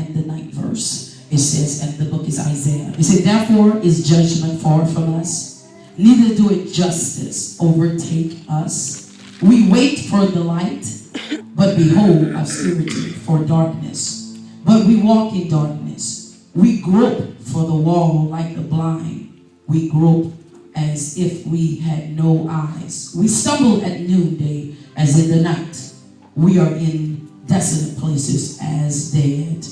and the 9th verse. It says, and the book is Isaiah. It said, therefore is judgment far from us, neither do it justice overtake us. We wait for the light, but behold obscurity for darkness. But we walk in darkness. We grope for the wall like the blind. We grope as if we had no eyes. We stumble at noonday as in the night. We are in desolate places as dead.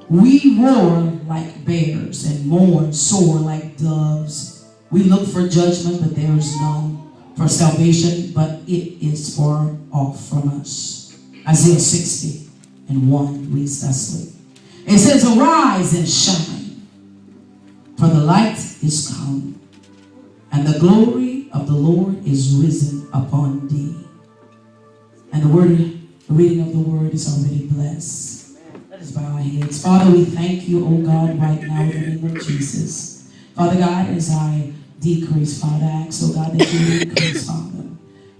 We roar like bears and mourn sore like doves. We look for judgment, but there is none. For salvation, but it is far off from us. Isaiah 60:1 reads thusly. It says, arise and shine, for the light is come, and the glory of the Lord is risen upon thee. And the reading of the word is already blessed. Let us bow our heads. Father, we thank you, oh God, right now in the name of Jesus. Father God, as I decrease, Father, I ask, oh God, that you increase, Father.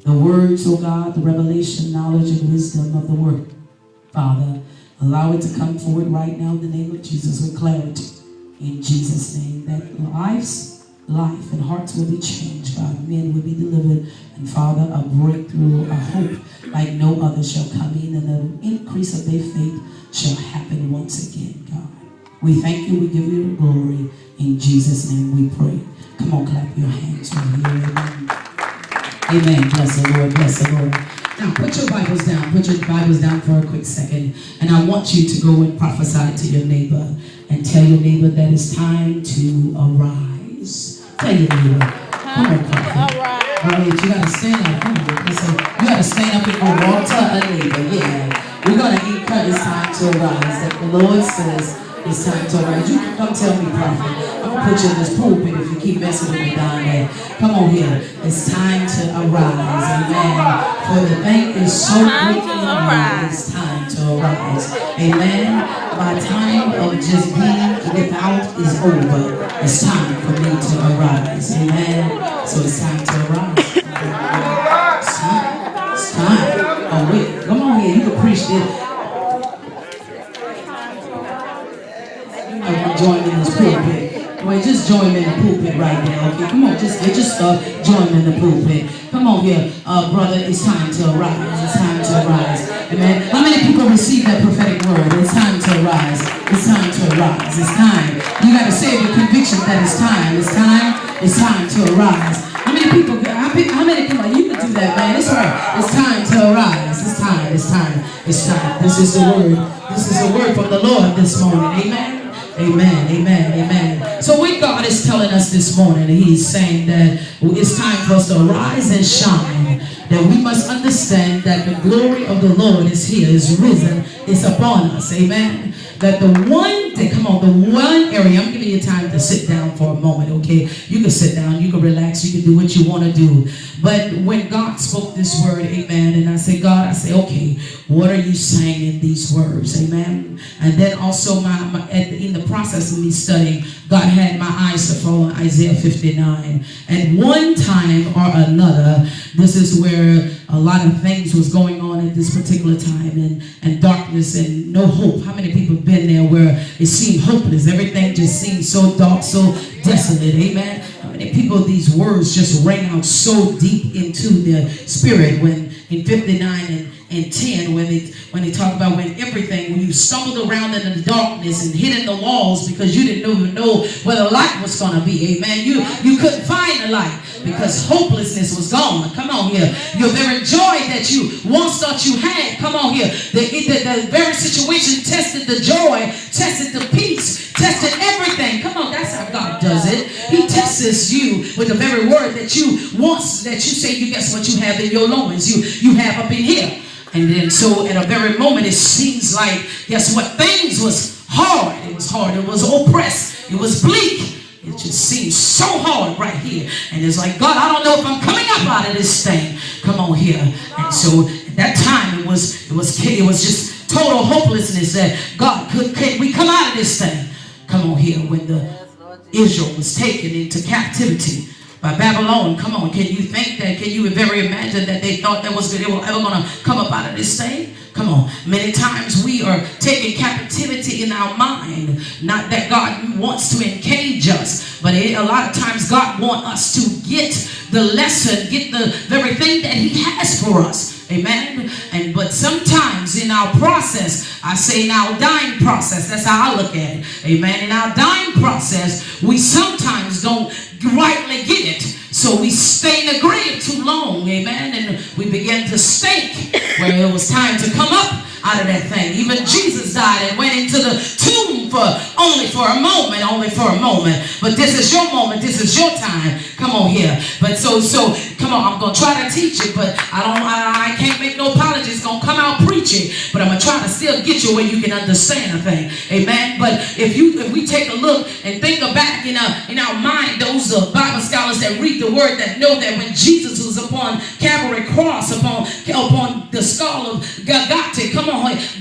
The words, oh God, the revelation, knowledge, and wisdom of the word, Father, allow it to come forward right now in the name of Jesus with clarity. In Jesus' name, that life and hearts will be changed, God. Men will be delivered, and Father, a breakthrough, a hope like no other shall come in, and the increase of their faith shall happen once again, God. We thank you, we give you the glory. In Jesus' name we pray. Come on, clap your hands right here. Amen. Amen. Bless the Lord. Bless the Lord. Now, put your Bibles down. Put your Bibles down for a quick second. And I want you to go and prophesy to your neighbor and tell your neighbor that it's time to arise. Tell your neighbor. Come on, prophet. All right, you got to stand up. Come on. Listen, you got to stand up and go walk to a neighbor. Yeah. We're going to encourage it's time to arise. That the Lord says, it's time to arise. You can come tell me, prophet. I'm going to put you in this pulpit if you keep messing with me down there. Come on here. It's time to arise. Amen. For the thing is so great in you. It's time to arise. Amen. My time of just being without is over. It's time for me to arise. Amen. So it's time to arise. It's time. It's time. Oh, wait. Come on here. You can preach this. Join me in this pulpit. Wait, just join me in the pulpit right now, okay? Come on, just get your stuff, join me in the pulpit. Come on here, brother, it's time to arise. It's time to arise. Amen. How many people receive that prophetic word? It's time to arise. It's time to arise. It's time. You got to say it with conviction that it's time. It's time. It's time to arise. How many people, you can do that, man. It's right. It's time to arise. It's time. It's time. It's time. This is the word. This is the word from the Lord this morning. Amen. Amen, amen, amen. So what God is telling us this morning, he's saying that it's time for us to arise and shine. That we must understand that the glory of the Lord is here, is risen, is upon us. Amen. That the one thing, come on, the one area, I'm giving you time to sit down for a moment, okay? You can sit down, you can relax, you can do what you want to do. But when God spoke this word, amen, and I say, God, I say, okay, what are you saying in these words, amen? And then also in the process of me studying, God had my eyes to fall on Isaiah 59. And one time or another, this is where a lot of things was going on at this particular time, and darkness and no hope. How many people have been there where it seemed hopeless? Everything just seemed so dark, so desolate, amen? How many people these words just rang out so deep into their spirit when in 59 and 10 when they talk about when you stumbled around in the darkness and hid in the walls because you didn't even know where the light was going to be, amen. You couldn't find the light because hopelessness was gone. Come on here. Your very joy that you once thought you had, come on here. The very situation tested the joy, tested the peace, tested everything. Come on, that's how God does it. He tests you with the very word that you say, you guess what you have in your loins, you have up in here. And then so at a very moment it seems like, guess what, things was hard. It was hard. It was oppressed. It was bleak. It just seems so hard right here. And it's like, God, I don't know if I'm coming up out of this thing. Come on here. And so at that time it was just total hopelessness that God, can we come out of this thing? Come on here. When Israel was taken into captivity by Babylon, come on, can you think that, can you very imagine that they thought they were ever going to come up out of this thing? Come on. Many times we are taking captivity in our mind. Not that God wants to engage us, but a lot of times God wants us to get the lesson, get the very thing that he has for us. Amen. But sometimes in our process, I say in our dying process, that's how I look at it. Amen. In our dying process, we sometimes don't rightly get it. So we stay in the grave too long. Amen. And we begin to stink where it was time to come up out of that thing. Even Jesus died and went into the tomb only for a moment. But this is your moment. This is your time. Come on here. But so come on. I'm gonna try to teach it, but I can't make no apologies. It's gonna come out preaching, but I'm gonna try to still get you where you can understand a thing. Amen. But if we take a look and think back in our mind, those Bible scholars that read the word that know that when Jesus was upon Calvary cross, upon the skull of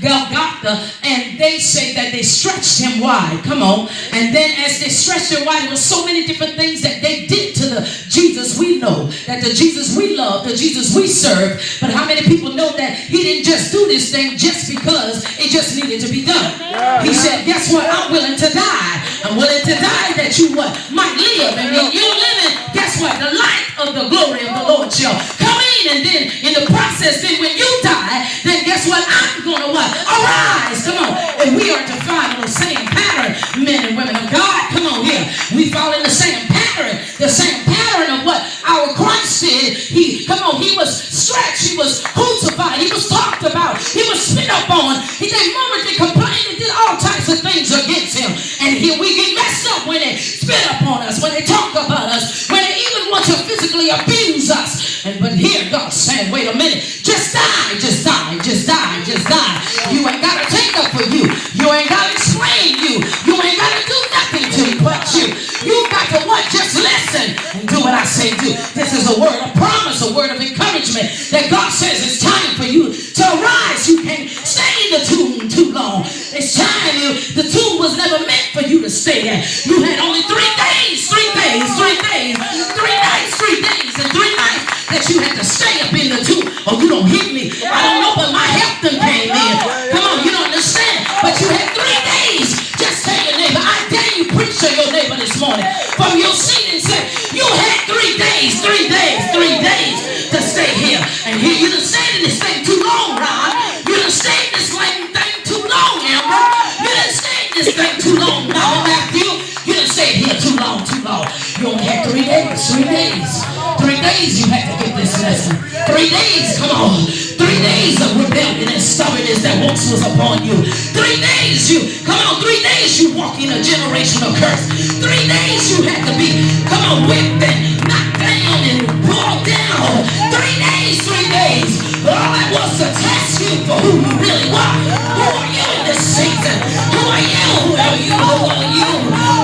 Golgotha, and they say that they stretched him wide. Come on. And then as they stretched him wide, there was so many different things that they did to the Jesus we know, that the Jesus we love, the Jesus we serve. But how many people know that he didn't just do this thing just because it just needed to be done? He said, guess what? I'm willing to die. I'm willing to die that you might live. And when you're living, guess what? The light of the glory of the Lord shall come in. And then in the process, then when you die, then guess what? I'm going to arise. Come on. And we are to follow the same pattern, men and women of God. Come on here. We follow the same pattern of what our Christ did. He was stretched. He was crucified. He was talked about. He was spit up on. They murmured, they complained, they did all types of things against him. And here we get messed up when they spit up on us, when they talk about us, when they even want to physically abuse us. But here God's saying, wait a minute, just die, just die, just die, just die. You ain't got to take up for you. You ain't got to explain you. You ain't got to do nothing to but you. You got to what? Just listen and do what I say do. This is a word of promise, a word of encouragement that God says it's time for you to arise. You can't stay in the tomb too long. It's time. The tomb was never meant for you to stay there. You had only 3 days, 3 days, 3 days, 3 nights, 3 days, and 3 nights that you had to stay up in the tomb. Oh, you don't hit me. I don't know, but my help done came in. Come on, you don't understand. But you had 3 days. Just tell your neighbor, I dare you preach to your neighbor this morning from your seat and say, you had 3 days, 3 days, 3 days to stay here. And here you done stayed in this thing too long, Ron. You done stayed in this thing too long, Amber. You done stayed in this thing too long, Matthew. You done stayed here too long, too long. You only had 3 days, 3 days. 3 days you had to get this lesson. 3 days, come on. 3 days of rebellion and stubbornness that once was upon you. 3 days come on, 3 days you walk in a generational curse. 3 days you had to be, come on, whipped and knocked down and brought down. 3 days, 3 days. All that was to test you for who you really were. Who are you in this season? Who are you? Who are you? Who are you?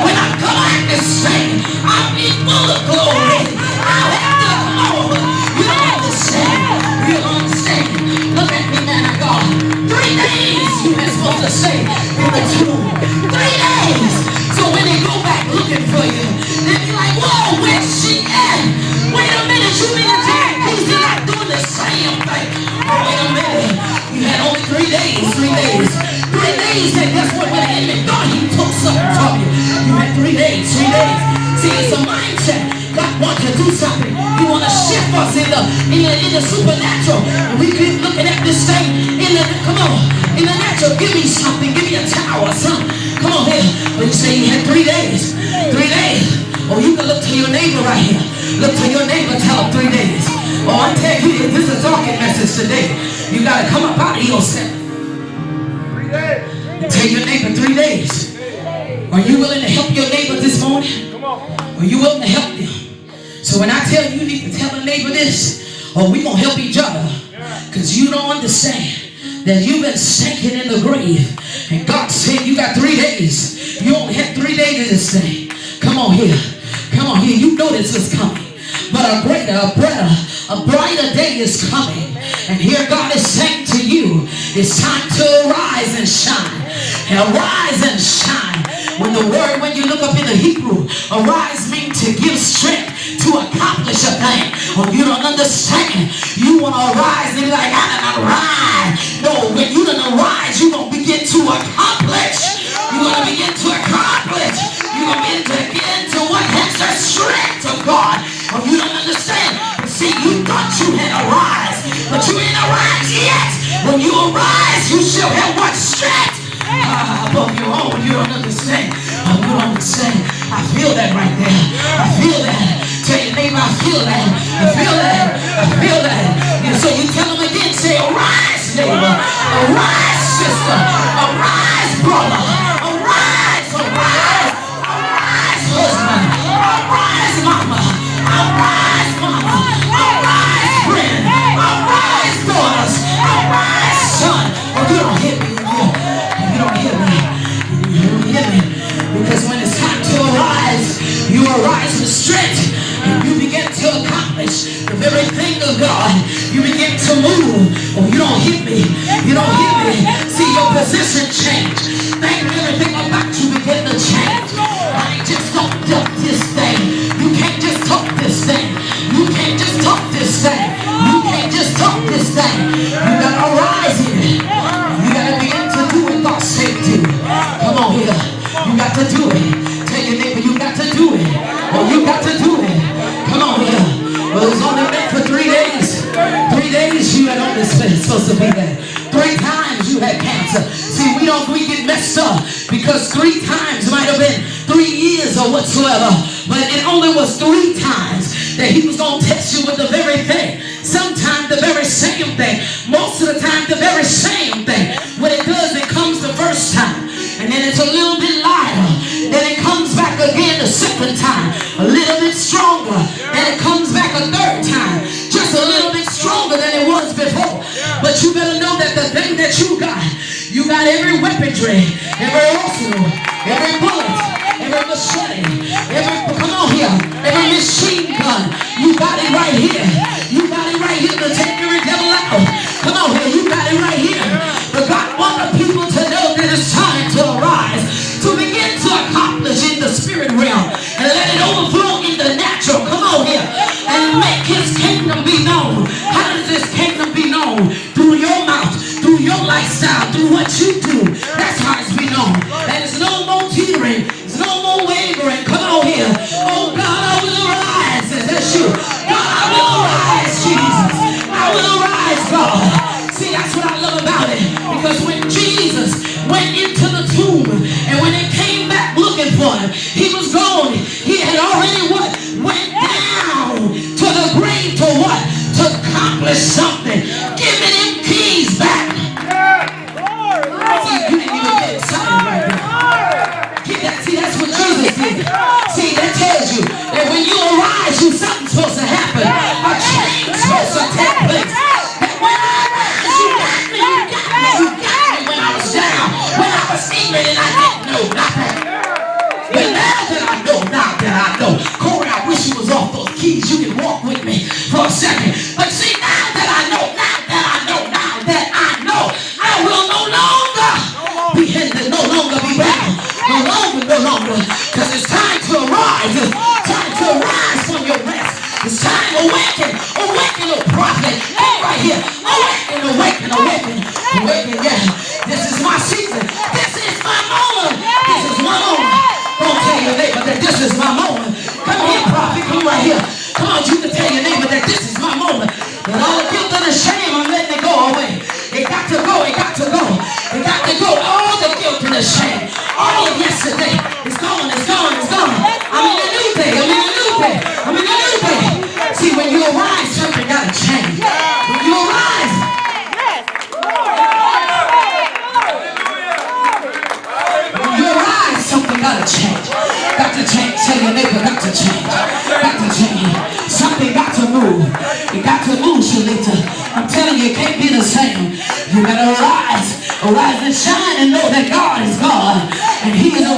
When I come out this thing, I'll be full of glory. I'll have to come over. You don't understand. You don't understand. Look at me, man of God. 3 days you were supposed to stay in the tomb. 3 days. So when they go back looking for you, they be like, whoa, where's she at? Wait a minute, you mean to tell me he's not doing the same thing? Wait a minute. You had only 3 days, 3 days. 3 days, and guess what? When the enemy thought he took something from you, you had 3 days, 3 days. See, it's a mindset. God wants to do something. He wants to shift us in the supernatural. And we keep looking at this thing in the natural. Give me something. Give me a towel or something. Come on here. But you say you had 3 days. 3 days. Oh, you can look to your neighbor right here. Look to your neighbor. Tell him 3 days. Oh, I tell you, this is a talking message today. You got to come up out of yourself. 3 days. Tell your neighbor 3 days. Are you willing to help your neighbor this morning? Come on. Are you willing to help them? So when I tell you, you need to tell a neighbor this, or we're going to help each other. Because you don't understand that you've been sinking in the grave. And God said you got 3 days. You only had 3 days of this thing. Come on here. Come on here. You know this is coming. But a brighter day is coming. And here God is saying to you, it's time to arise and shine. And arise and shine. When you look up in the Hebrew, arise means to give strength, to accomplish a thing. When you don't understand, you want to arise and be like, I done arise. No, when you done arise, you're going to begin to accomplish. You're going to begin to accomplish. You're going to begin to what has the strength of God. When you don't understand, see, you thought you had arise, but you ain't arise yet. When you arise, you shall have what strength? Above your own. You don't understand. You don't understand. I feel that right there. I feel that. Tell your neighbor, I feel that. I feel that. I feel that. And so you tell them again, say, arise, neighbor. Arise, sister. Arise, brother. Arise, arise. Arise, husband. Arise, mama. Arise, mama. Arise, friend. Arise, daughters. Arise, son. Oh, you don't hit me. You don't hear me. You don't hear me. Because when it's time to arise, you arise with strength and you begin to accomplish the very thing of God. You begin to move. Oh, you don't hear me. You don't hear me. See, your position change. Think everything about you begin to change. I ain't just talk this thing. You can't just talk this thing. You can't just talk this thing. You can't just talk this thing. You gotta arise in it. You gotta begin to do what God said to. Come on here. You got to do it. Tell your neighbor you got to do it. Oh, you got to do it. Come on here. Well, it was only meant for 3 days. 3 days you had on this place supposed to be there. 3 times you had cancer. See, we get messed up because 3 times might have been 3 years or whatsoever. But it only was 3 times that he was going to test you with the very thing. Sometimes the very same thing. Most of the time the very same thing. When it does, it comes the first time. And then it's a little bit lighter. Then it comes back again the second time. A little bit stronger. Then it comes back a 3rd time. Just a little bit stronger than it was before. But you better know that the thing that you got every weaponry, every arsenal, every bullet, every machete, come on here, every machine gun. You got it right here. You got it right here to take every devil out. Come on here, you got it right here. But God wants the people to know that it's time to arise, to begin to accomplish in the spirit realm and let it overflow in the natural. Come on here and make his kingdom be known. How does this kingdom be known? Through your mouth, through your lifestyle, through what you do. That's how it's be known. And it's no more teetering, it's no more wavering. Come on here. Oh God, I will arise. That's you. God, I will arise, Jesus. I will arise, God. See, that's what I love about it. Because when Jesus went into the tomb and when they came back looking for him, he was gone. He had already what? Went down to the grave to what? To accomplish something. Give me them keys back. See, you didn't even get excited right there. See, that's what Jesus did. See, that tells you that when you arise, something's supposed to happen. A change supposed to take place. That when I rise, you got me when I was down, when I was ignorant and I didn't know nothing. But now that I know, Corey, I wish you was off those keys. You can walk with me for a second. But see, now that I know, I will no longer be hindered, no longer be bound, no longer, because it's time to arise. It's time to arise from your rest. It's time to awaken, oh prophet, hey, right here, awaken, yeah. This is my season. This is my moment. This is my moment. Don't tell your neighbor that this is my moment. Come here, prophet, come right here. Come on, you can tell your neighbor that this is my moment. And all the guilt and the shame, I'm letting it go away. It got to go, it got to go. It got to go. All the guilt and the shame, all of yesterday, it's gone, it's gone, it's gone. I'm in a new day, I'm in a new day, I'm in a new day. See, when you arise, something got to change. When you arise, something got to change. Got to change. Tell your neighbor, got to change. Got to change. Something got to move. You got to move, Shalita. I'm telling you, it can't be the same. You got to arise. Arise and shine and know that God is God. And he is a